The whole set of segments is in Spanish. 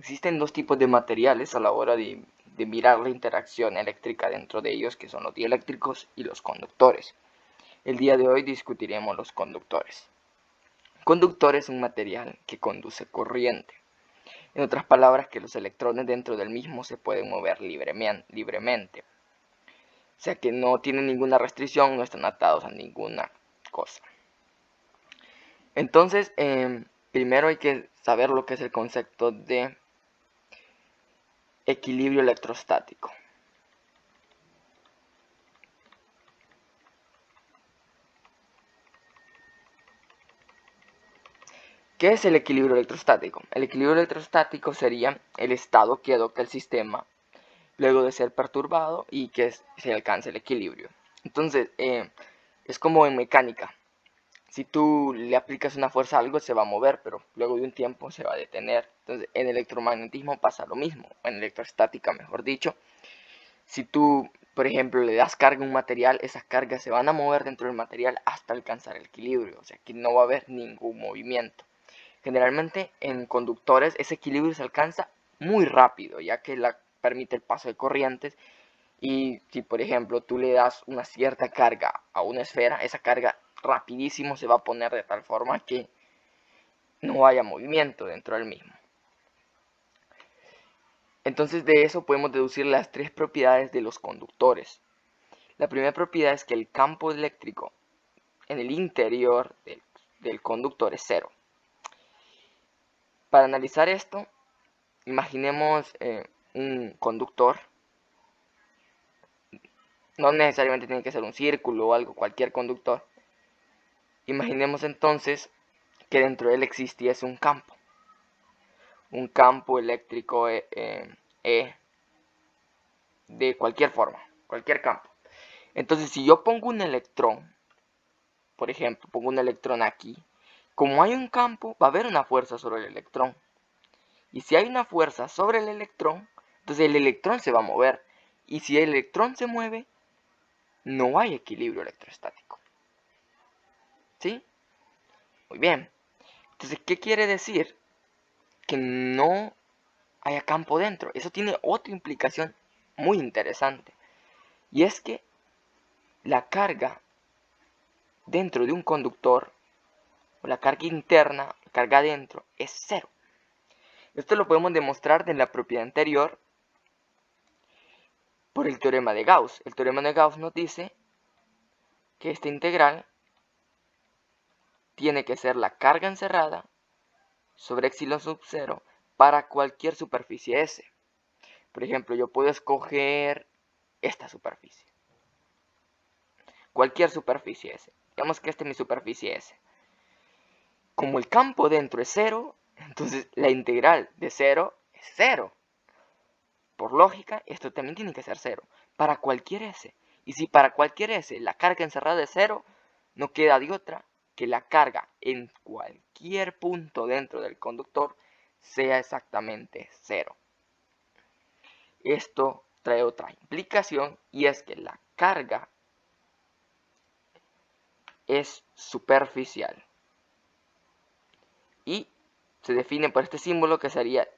Existen dos tipos de materiales a la hora de mirar la interacción eléctrica dentro de ellos, que son los dieléctricos y los conductores. El día de hoy discutiremos los conductores. Conductor es un material que conduce corriente. En otras palabras, que los electrones dentro del mismo se pueden mover libremente. O sea que no tienen ninguna restricción, no están atados a ninguna cosa. Entonces, primero hay que saber lo que es el concepto de equilibrio electrostático. ¿Qué es el equilibrio electrostático? El equilibrio electrostático sería el estado que adopta el sistema luego de ser perturbado y que se alcance el equilibrio. Entonces, es como en mecánica. Si tú le aplicas una fuerza a algo, se va a mover, pero luego de un tiempo se va a detener. Entonces, en electromagnetismo pasa lo mismo, en electrostática, mejor dicho. Si tú, por ejemplo, le das carga a un material, esas cargas se van a mover dentro del material hasta alcanzar el equilibrio. O sea, que no va a haber ningún movimiento. Generalmente en conductores ese equilibrio se alcanza muy rápido, ya que permite el paso de corrientes. Y si por ejemplo tú le das una cierta carga a una esfera, esa carga rapidísimo se va a poner de tal forma que no haya movimiento dentro del mismo. Entonces de eso podemos deducir las tres propiedades de los conductores. La primera propiedad es que el campo eléctrico en el interior del conductor es cero. Para analizar esto, imaginemos un conductor. No necesariamente tiene que ser un círculo o algo, cualquier conductor. Imaginemos entonces que dentro de él existiese un campo eléctrico de cualquier forma, cualquier campo. Entonces, si yo pongo un electrón, por ejemplo, pongo un electrón aquí, como hay un campo, va a haber una fuerza sobre el electrón. Y si hay una fuerza sobre el electrón, entonces el electrón se va a mover. Y si el electrón se mueve, no hay equilibrio electrostático. ¿Sí? Muy bien. Entonces, ¿qué quiere decir? Que no haya campo dentro. Eso tiene otra implicación muy interesante. Y es que la carga dentro de un conductor, o la carga interna, la carga adentro, es cero. Esto lo podemos demostrar de la propiedad anterior por el teorema de Gauss. El teorema de Gauss nos dice que esta integral tiene que ser la carga encerrada sobre epsilon sub 0 para cualquier superficie S. Por ejemplo, yo puedo escoger esta superficie. Cualquier superficie S. Digamos que esta es mi superficie S. Como el campo dentro es cero, entonces la integral de 0 es 0. Por lógica, esto también tiene que ser 0 para cualquier S. Y si para cualquier S la carga encerrada es 0, no queda de otra que la carga en cualquier punto dentro del conductor sea exactamente 0. Esto trae otra implicación y es que la carga es superficial y se define por este símbolo que sería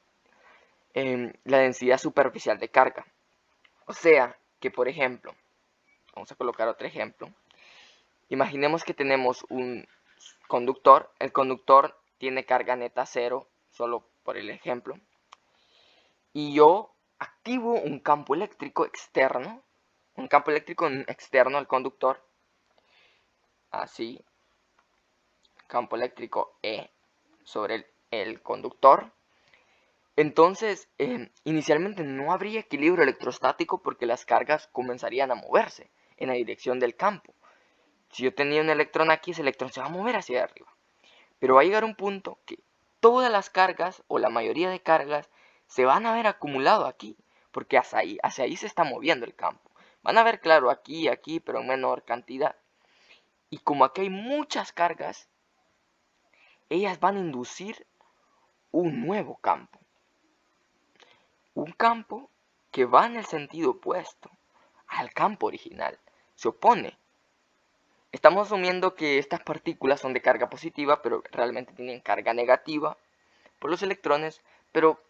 la densidad superficial de carga. O sea que, por ejemplo, vamos a colocar otro ejemplo. Imaginemos que tenemos un conductor. El conductor tiene carga neta 0, solo por el ejemplo. Y yo activo un campo eléctrico externo al conductor. Así, campo eléctrico E sobre el conductor. Entonces, inicialmente no habría equilibrio electrostático porque las cargas comenzarían a moverse en la dirección del campo. Si yo tenía un electrón aquí, ese electrón se va a mover hacia arriba. Pero va a llegar un punto que todas las cargas, o la mayoría de cargas, se van a ver acumulado aquí, porque hacia ahí se está moviendo el campo. Van a ver, claro, aquí y aquí, pero en menor cantidad. Y como aquí hay muchas cargas, ellas van a inducir un nuevo campo. Un campo que va en el sentido opuesto al campo original. Se opone. Estamos asumiendo que estas partículas son de carga positiva, pero realmente tienen carga negativa por los electrones, pero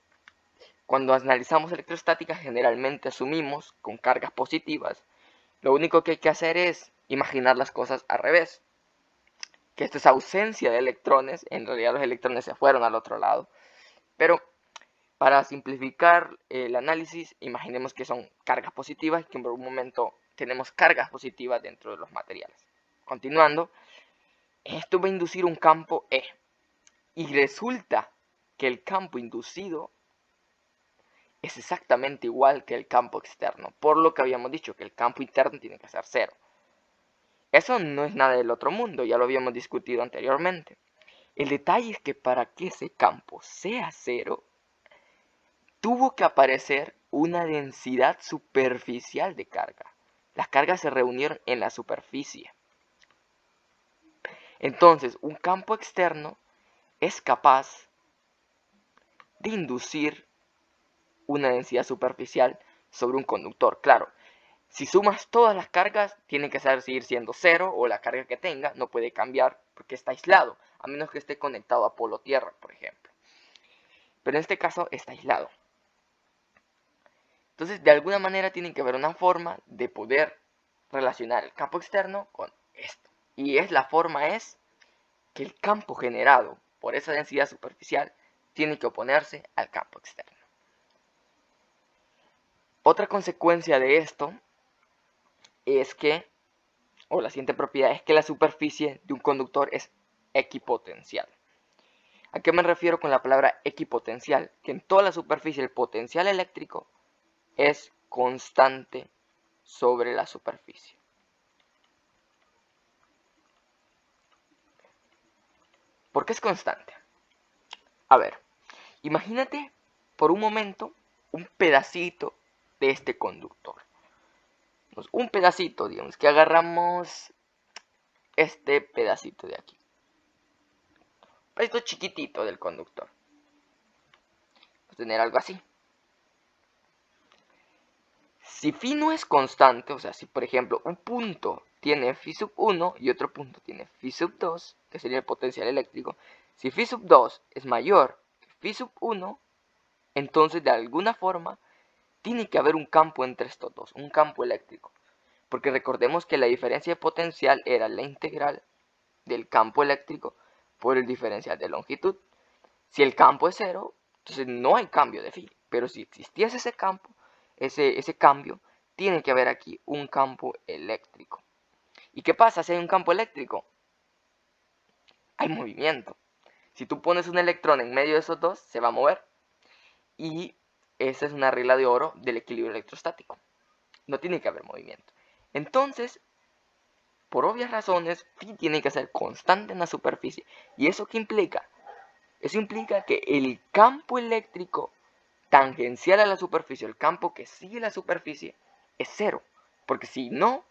cuando analizamos electrostática generalmente asumimos con cargas positivas. Lo único que hay que hacer es imaginar las cosas al revés. Que esto es ausencia de electrones, en realidad los electrones se fueron al otro lado. Pero para simplificar el análisis, imaginemos que son cargas positivas y que por un momento tenemos cargas positivas dentro de los materiales. Continuando, esto va a inducir un campo E. Y resulta que el campo inducido es exactamente igual que el campo externo, por lo que habíamos dicho que el campo interno tiene que ser cero. Eso no es nada del otro mundo, ya lo habíamos discutido anteriormente. El detalle es que para que ese campo sea cero, tuvo que aparecer una densidad superficial de carga. Las cargas se reunieron en la superficie. Entonces, un campo externo es capaz de inducir una densidad superficial sobre un conductor. Claro, si sumas todas las cargas, tiene que seguir siendo cero, o la carga que tenga no puede cambiar porque está aislado, a menos que esté conectado a polo tierra, por ejemplo. Pero en este caso está aislado. Entonces, de alguna manera tiene que haber una forma de poder relacionar el campo externo con esto. Y la forma es que el campo generado por esa densidad superficial tiene que oponerse al campo externo. Otra consecuencia de esto es que, o la siguiente propiedad es que la superficie de un conductor es equipotencial. ¿A qué me refiero con la palabra equipotencial? Que en toda la superficie el potencial eléctrico es constante sobre la superficie. ¿Por qué es constante? A ver, imagínate por un momento un pedacito de este conductor. Un pedacito, digamos, que agarramos este pedacito de aquí. Un pedacito chiquitito del conductor. Vamos a tener algo así. Si phi no es constante, o sea, si por ejemplo un punto tiene phi sub 1 y otro punto tiene phi sub 2, que sería el potencial eléctrico, si phi sub 2 es mayor que phi sub 1, entonces de alguna forma tiene que haber un campo entre estos dos, un campo eléctrico. Porque recordemos que la diferencia de potencial era la integral del campo eléctrico por el diferencial de longitud. Si el campo es cero, entonces no hay cambio de phi. Pero si existiese ese campo, ese cambio, tiene que haber aquí un campo eléctrico. ¿Y qué pasa si hay un campo eléctrico? Hay movimiento. Si tú pones un electrón en medio de esos dos, se va a mover. Y esa es una regla de oro del equilibrio electrostático. No tiene que haber movimiento. Entonces, por obvias razones, phi tiene que ser constante en la superficie. ¿Y eso qué implica? Eso implica que el campo eléctrico tangencial a la superficie, el campo que sigue la superficie, es cero. Porque si no,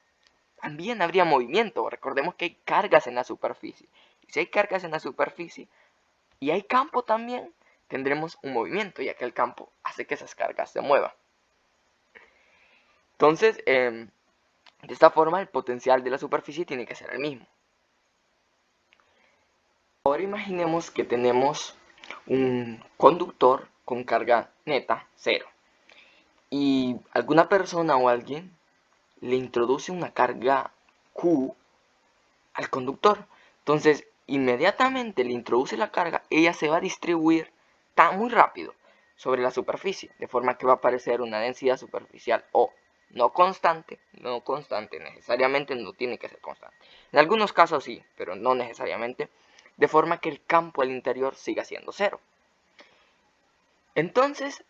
también habría movimiento. Recordemos que hay cargas en la superficie. Y si hay cargas en la superficie y hay campo también, tendremos un movimiento, ya que el campo hace que esas cargas se muevan. Entonces, de esta forma, el potencial de la superficie tiene que ser el mismo. Ahora imaginemos que tenemos un conductor con carga neta, cero. Y alguna persona o alguien le introduce una carga Q al conductor. Entonces, inmediatamente le introduce la carga, ella se va a distribuir muy rápido sobre la superficie, de forma que va a aparecer una densidad superficial O. No constante necesariamente no tiene que ser constante. En algunos casos sí, pero no necesariamente, de forma que el campo al interior siga siendo cero. Entonces,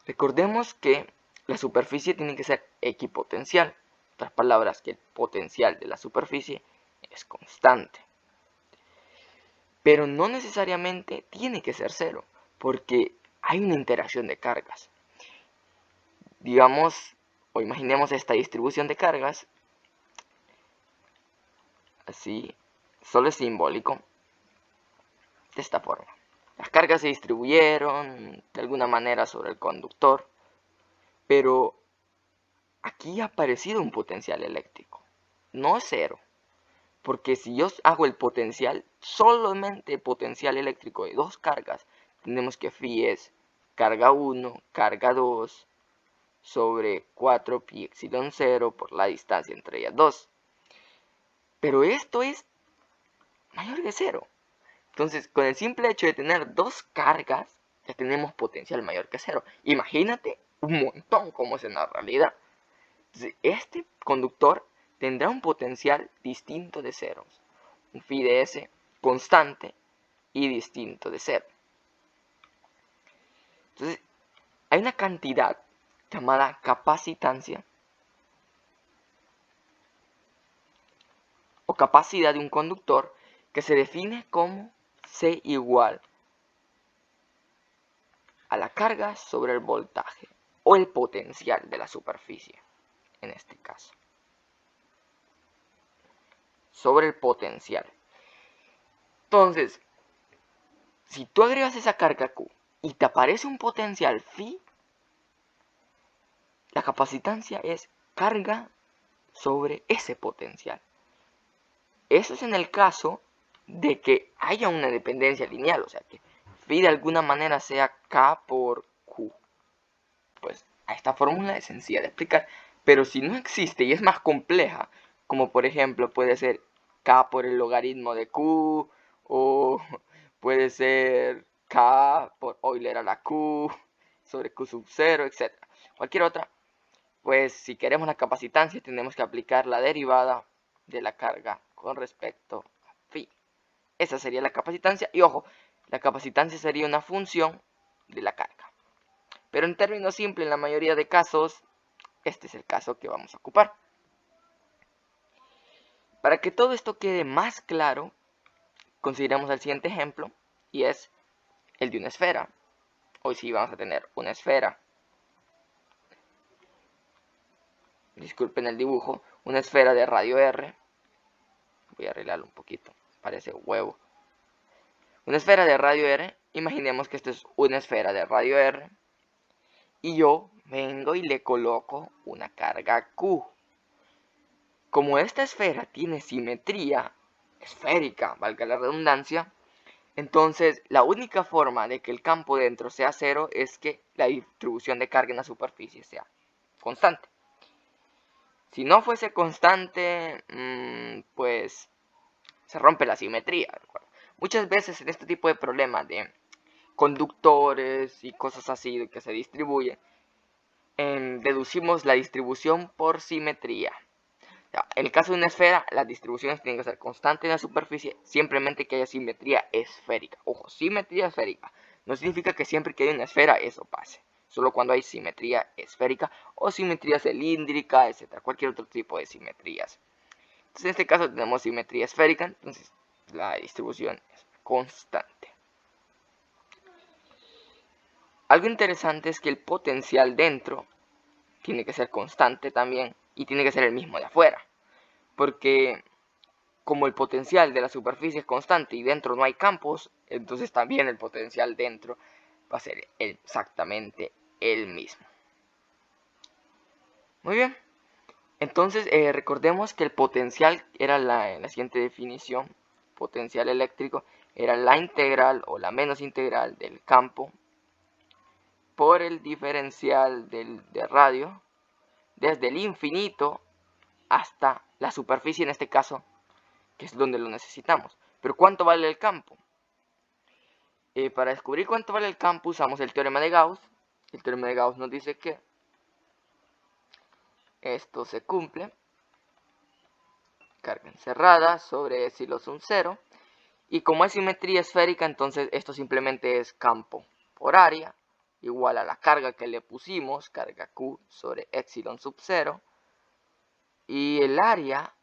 recordemos que la superficie tiene que ser equipotencial. En otras palabras, que el potencial de la superficie es constante. Pero no necesariamente tiene que ser cero, porque hay una interacción de cargas. Digamos, o imaginemos esta distribución de cargas, así, solo es simbólico, de esta forma. Las cargas se distribuyeron de alguna manera sobre el conductor, pero aquí ha aparecido un potencial eléctrico, no es cero. Porque si yo hago el potencial, solamente potencial eléctrico de dos cargas, tenemos que phi es carga 1, carga 2, sobre 4pi epsilon 0 por la distancia entre ellas dos. Pero esto es mayor que 0. Entonces, con el simple hecho de tener dos cargas, ya tenemos potencial mayor que 0. Imagínate un montón como es en la realidad. Entonces, este conductor tendrá un potencial distinto de ceros. Un phi de s constante y distinto de 0. Entonces, hay una cantidad llamada capacitancia o capacidad de un conductor que se define como C igual a la carga sobre el voltaje o el potencial de la superficie, en este caso. Sobre el potencial. Entonces, si tú agregas esa carga Q y te aparece un potencial phi, la capacitancia es carga sobre ese potencial. Eso es en el caso de que haya una dependencia lineal, o sea que phi de alguna manera sea K por Q. Pues a esta fórmula es sencilla de explicar, pero si no existe y es más compleja, como por ejemplo puede ser K por el logaritmo de Q, o puede ser K por Euler a la Q sobre Q sub 0, etc. Cualquier otra, pues si queremos la capacitancia tenemos que aplicar la derivada de la carga con respecto a phi. Esa sería la capacitancia y ojo, la capacitancia sería una función de la carga. Pero en términos simples, en la mayoría de casos, este es el caso que vamos a ocupar. Para que todo esto quede más claro, consideremos el siguiente ejemplo, y es el de una esfera. Hoy sí vamos a tener una esfera. Disculpen el dibujo, una esfera de radio R. Voy a arreglarlo un poquito, parece huevo. Una esfera de radio R, imaginemos que esto es una esfera de radio R. Y yo vengo y le coloco una carga Q. Como esta esfera tiene simetría esférica, valga la redundancia, entonces la única forma de que el campo dentro sea cero es que la distribución de carga en la superficie sea constante. Si no fuese constante, pues se rompe la simetría. Muchas veces en este tipo de problemas de conductores y cosas así que se distribuyen, deducimos la distribución por simetría. En el caso de una esfera, las distribuciones tienen que ser constantes en la superficie, simplemente que haya simetría esférica. Ojo, simetría esférica. No significa que siempre que haya una esfera eso pase. Solo cuando hay simetría esférica o simetría cilíndrica, etc. Cualquier otro tipo de simetrías. Entonces en este caso tenemos simetría esférica, entonces la distribución es constante. Algo interesante es que el potencial dentro tiene que ser constante también y tiene que ser el mismo de afuera. Porque como el potencial de la superficie es constante y dentro no hay campos, entonces también el potencial dentro va a ser exactamente el mismo. Muy bien. Entonces recordemos que el potencial era la siguiente definición. Potencial eléctrico era la integral o la menos integral del campo por el diferencial de radio desde el infinito hasta la superficie, en este caso, que es donde lo necesitamos. Pero ¿cuánto vale el campo? Para descubrir cuánto vale el campo usamos el teorema de Gauss. El teorema de Gauss nos dice que esto se cumple. Carga encerrada sobre epsilon sub 0. Y como es simetría esférica, entonces esto simplemente es campo por área igual a la carga que le pusimos, carga Q sobre epsilon sub 0. Y el área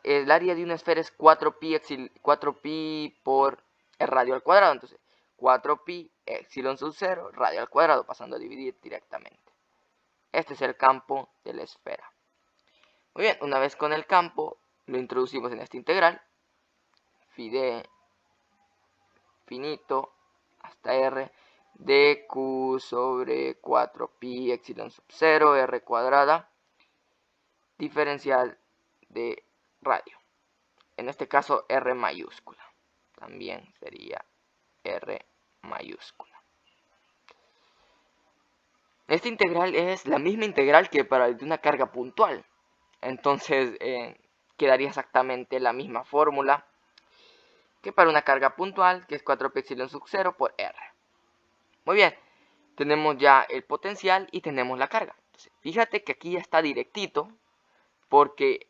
el área de una esfera es 4pi por el radio al cuadrado. Entonces 4pi epsilon sub 0 radio al cuadrado, pasando a dividir directamente. Este es el campo de la esfera. Muy bien, una vez con el campo lo introducimos en esta integral. Phi de finito hasta r de q sobre 4pi epsilon sub 0 r cuadrada diferencial de radio, en este caso R mayúscula. también sería R mayúscula. Esta integral es la misma integral que para una carga puntual. Entonces quedaría exactamente la misma fórmula que para una carga puntual, que es 4pi epsilon sub 0 por R. Muy bien, tenemos ya el potencial y tenemos la carga. Entonces, fíjate que aquí ya está directito, porque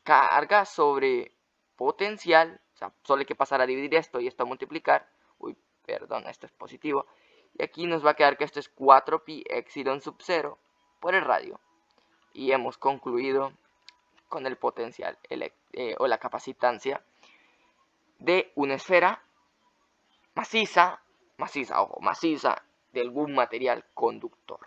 carga sobre potencial, o sea, solo hay que pasar a dividir esto y esto a multiplicar. Uy, perdón, esto es positivo. Y aquí nos va a quedar que esto es 4pi epsilon sub 0 por el radio. Y hemos concluido con el potencial o la capacitancia de una esfera maciza, ojo, maciza, de algún material conductor.